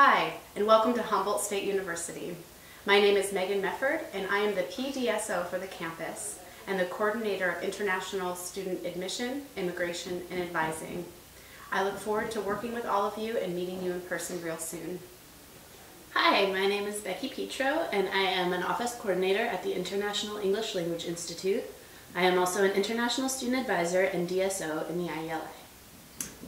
Hi, and welcome to Humboldt State University. My name is Megan Mefford, and I am the PDSO for the campus and the Coordinator of International Student Admission, Immigration, and Advising. I look forward to working with all of you and meeting you in person real soon. Hi, my name is Becky Petro, and I am an Office Coordinator at the International English Language Institute. I am also an International Student Advisor and DSO in the IELA.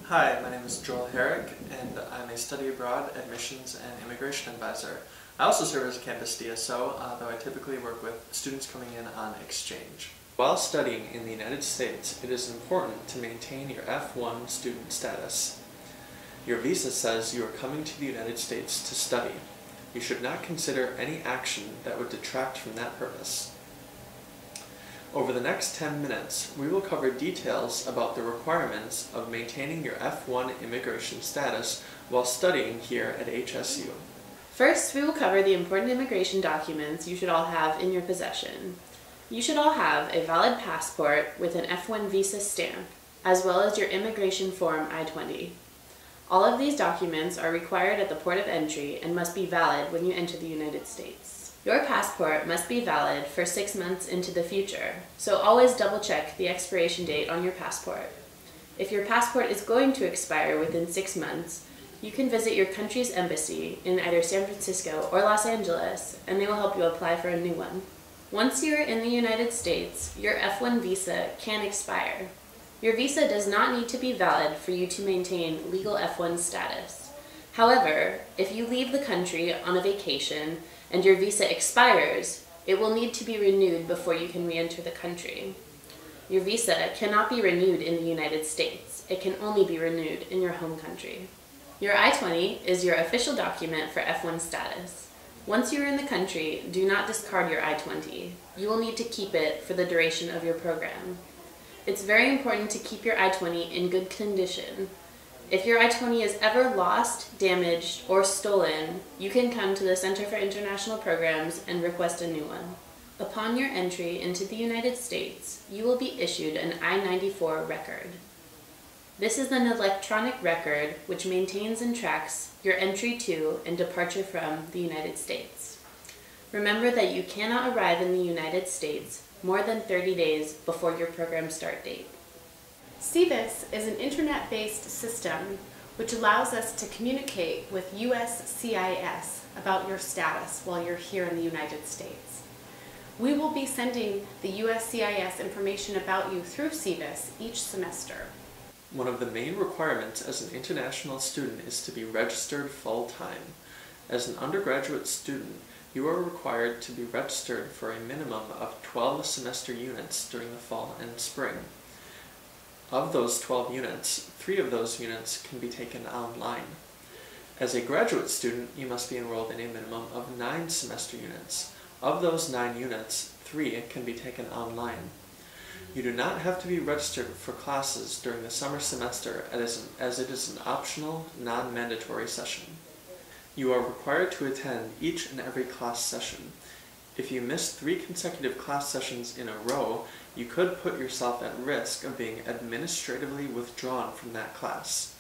Hi, my name is Joel Herrick, and I'm a Study Abroad, Admissions, and Immigration Advisor. I also serve as a campus DSO, though I typically work with students coming in on exchange. While studying in the United States, it is important to maintain your F1 student status. Your visa says you are coming to the United States to study. You should not consider any action that would detract from that purpose. Over the next 10 minutes, we will cover details about the requirements of maintaining your F1 immigration status while studying here at HSU. First, we will cover the important immigration documents you should all have in your possession. You should all have a valid passport with an F1 visa stamp, as well as your immigration form I-20. All of these documents are required at the port of entry and must be valid when you enter the United States. Your passport must be valid for 6 months into the future, so always double check the expiration date on your passport. If your passport is going to expire within 6 months, you can visit your country's embassy in either San Francisco or Los Angeles, and they will help you apply for a new one. Once you are in the United States, your F1 visa can expire. Your visa does not need to be valid for you to maintain legal F1 status. However, if you leave the country on a vacation and your visa expires, it will need to be renewed before you can re-enter the country. Your visa cannot be renewed in the United States. It can only be renewed in your home country. Your I-20 is your official document for F1 status. Once you are in the country, do not discard your I-20. You will need to keep it for the duration of your program. It's very important to keep your I-20 in good condition. If your I-20 is ever lost, damaged, or stolen, you can come to the Center for International Programs and request a new one. Upon your entry into the United States, you will be issued an I-94 record. This is an electronic record which maintains and tracks your entry to and departure from the United States. Remember that you cannot arrive in the United States more than 30 days before your program start date. CVIS is an internet-based system which allows us to communicate with USCIS about your status while you're here in the United States. We will be sending the USCIS information about you through CVIS each semester. One of the main requirements as an international student is to be registered full-time. As an undergraduate student, you are required to be registered for a minimum of 12 semester units during the fall and spring. Of those 12 units, 3 of those units can be taken online. As a graduate student, you must be enrolled in a minimum of 9 semester units. Of those 9 units, 3 can be taken online. You do not have to be registered for classes during the summer semester as it is an optional, non-mandatory session. You are required to attend each and every class session. If you miss 3 consecutive class sessions in a row, you could put yourself at risk of being administratively withdrawn from that class.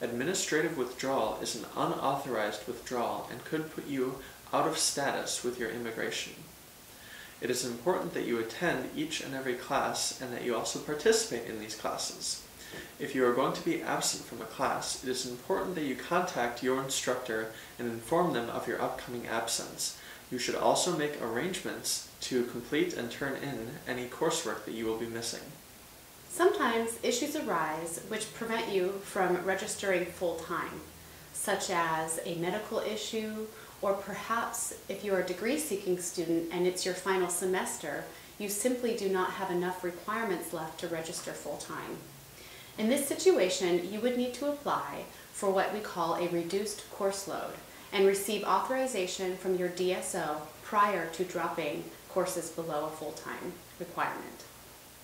Administrative withdrawal is an unauthorized withdrawal and could put you out of status with your immigration. It is important that you attend each and every class and that you also participate in these classes. If you are going to be absent from a class, it is important that you contact your instructor and inform them of your upcoming absence. You should also make arrangements to complete and turn in any coursework that you will be missing. Sometimes issues arise which prevent you from registering full-time, such as a medical issue, or perhaps if you're a degree-seeking student and it's your final semester, you simply do not have enough requirements left to register full-time. In this situation, you would need to apply for what we call a reduced course load and receive authorization from your DSO prior to dropping courses below a full-time requirement.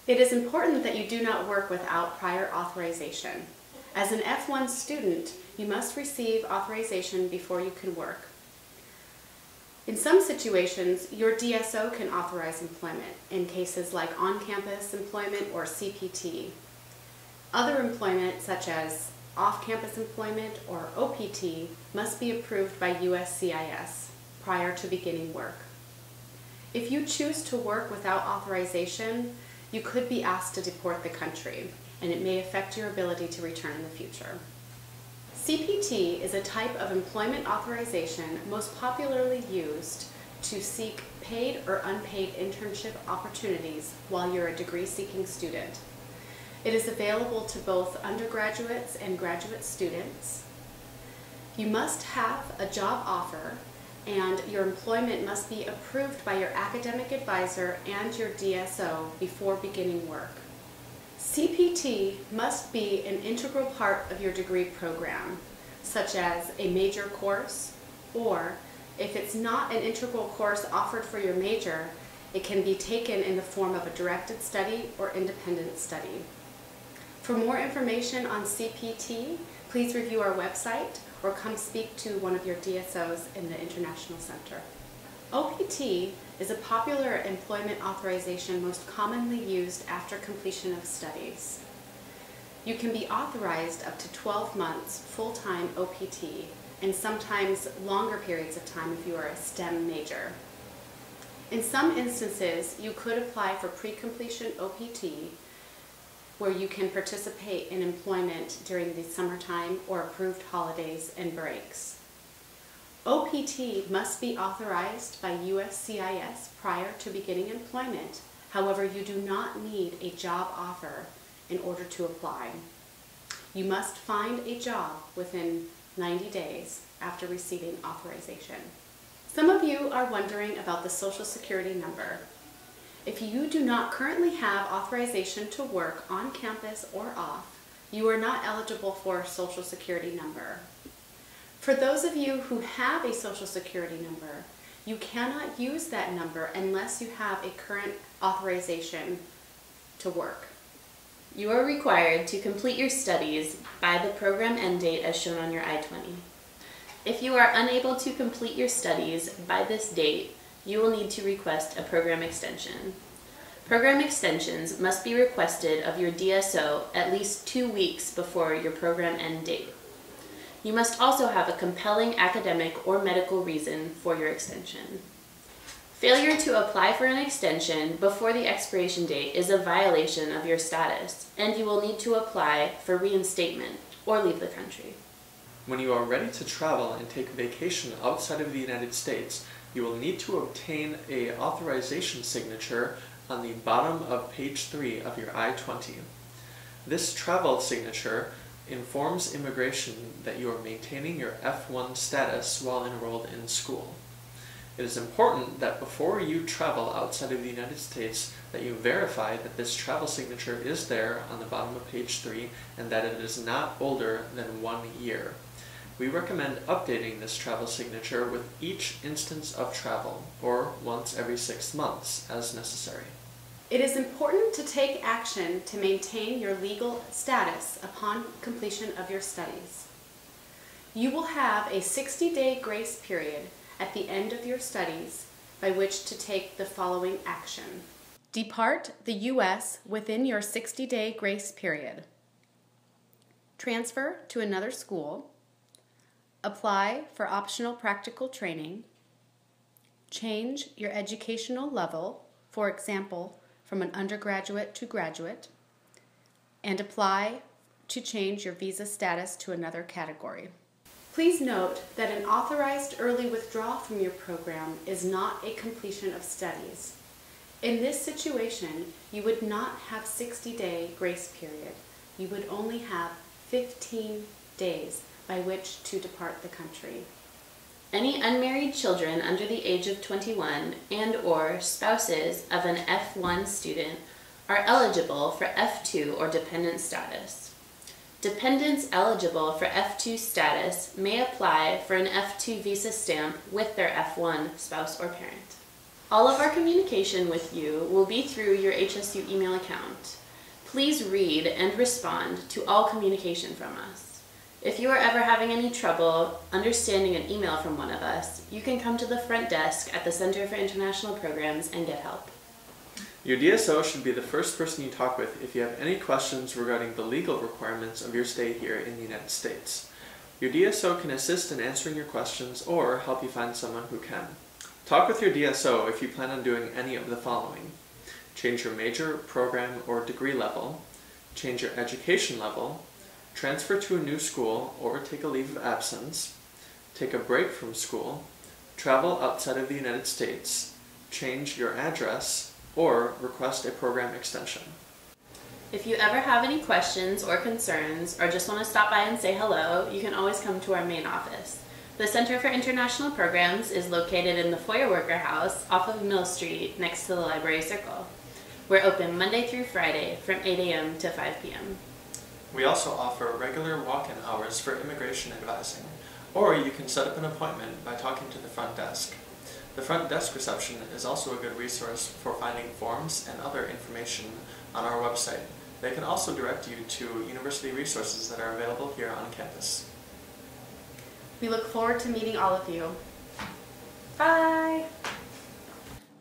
It is important that you do not work without prior authorization. As an F1 student, you must receive authorization before you can work. In some situations, your DSO can authorize employment in cases like on-campus employment or CPT. Other employment, such as off-campus employment, or OPT, must be approved by USCIS prior to beginning work. If you choose to work without authorization, you could be asked to deport the country, and it may affect your ability to return in the future. CPT is a type of employment authorization most popularly used to seek paid or unpaid internship opportunities while you're a degree-seeking student. It is available to both undergraduates and graduate students. You must have a job offer, and your employment must be approved by your academic advisor and your DSO before beginning work. CPT must be an integral part of your degree program, such as a major course, or if it's not an integral course offered for your major, it can be taken in the form of a directed study or independent study. For more information on CPT, please review our website or come speak to one of your DSOs in the International Center. OPT is a popular employment authorization most commonly used after completion of studies. You can be authorized up to 12 months full-time OPT and sometimes longer periods of time if you are a STEM major. In some instances, you could apply for pre-completion OPT where you can participate in employment during the summertime or approved holidays and breaks. OPT must be authorized by USCIS prior to beginning employment. However, you do not need a job offer in order to apply. You must find a job within 90 days after receiving authorization. Some of you are wondering about the Social Security number. If you do not currently have authorization to work on campus or off, you are not eligible for a Social Security number. For those of you who have a Social Security number, you cannot use that number unless you have a current authorization to work. You are required to complete your studies by the program end date as shown on your I-20. If you are unable to complete your studies by this date, you will need to request a program extension. Program extensions must be requested of your DSO at least 2 weeks before your program end date. You must also have a compelling academic or medical reason for your extension. Failure to apply for an extension before the expiration date is a violation of your status, and you will need to apply for reinstatement or leave the country. When you are ready to travel and take vacation outside of the United States, you will need to obtain an authorization signature on the bottom of page 3 of your I-20. This travel signature informs immigration that you are maintaining your F1 status while enrolled in school. It is important that before you travel outside of the United States that you verify that this travel signature is there on the bottom of page 3 and that it is not older than 1 year. We recommend updating this travel signature with each instance of travel, or once every 6 months as necessary. It is important to take action to maintain your legal status upon completion of your studies. You will have a 60-day grace period at the end of your studies by which to take the following action. Depart the U.S. within your 60-day grace period. Transfer to another school. Apply for optional practical training. Change your educational level, for example, from an undergraduate to graduate, and apply to change your visa status to another category. Please note that an authorized early withdrawal from your program is not a completion of studies. In this situation, you would not have a 60-day grace period. You would only have 15 days by which to depart the country. Any unmarried children under the age of 21 and/or spouses of an F1 student are eligible for F2 or dependent status. Dependents eligible for F2 status may apply for an F2 visa stamp with their F1 spouse or parent. All of our communication with you will be through your HSU email account. Please read and respond to all communication from us. If you are ever having any trouble understanding an email from one of us, you can come to the front desk at the Center for International Programs and get help. Your DSO should be the first person you talk with if you have any questions regarding the legal requirements of your stay here in the United States. Your DSO can assist in answering your questions or help you find someone who can. Talk with your DSO if you plan on doing any of the following: change your major, program, or degree level, change your education level, transfer to a new school or take a leave of absence, take a break from school, travel outside of the United States, change your address, or request a program extension. If you ever have any questions or concerns, or just want to stop by and say hello, you can always come to our main office. The Center for International Programs is located in the Foyer Worker House off of Mill Street next to the Library Circle. We're open Monday through Friday from 8 a.m. to 5 p.m. We also offer regular walk-in hours for immigration advising, or you can set up an appointment by talking to the front desk. The front desk reception is also a good resource for finding forms and other information on our website. They can also direct you to university resources that are available here on campus. We look forward to meeting all of you. Bye!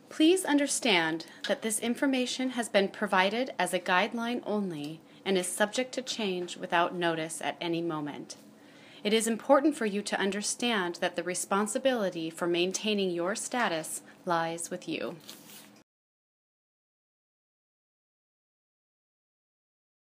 Please understand that this information has been provided as a guideline only and is subject to change without notice at any moment. It is important for you to understand that the responsibility for maintaining your status lies with you.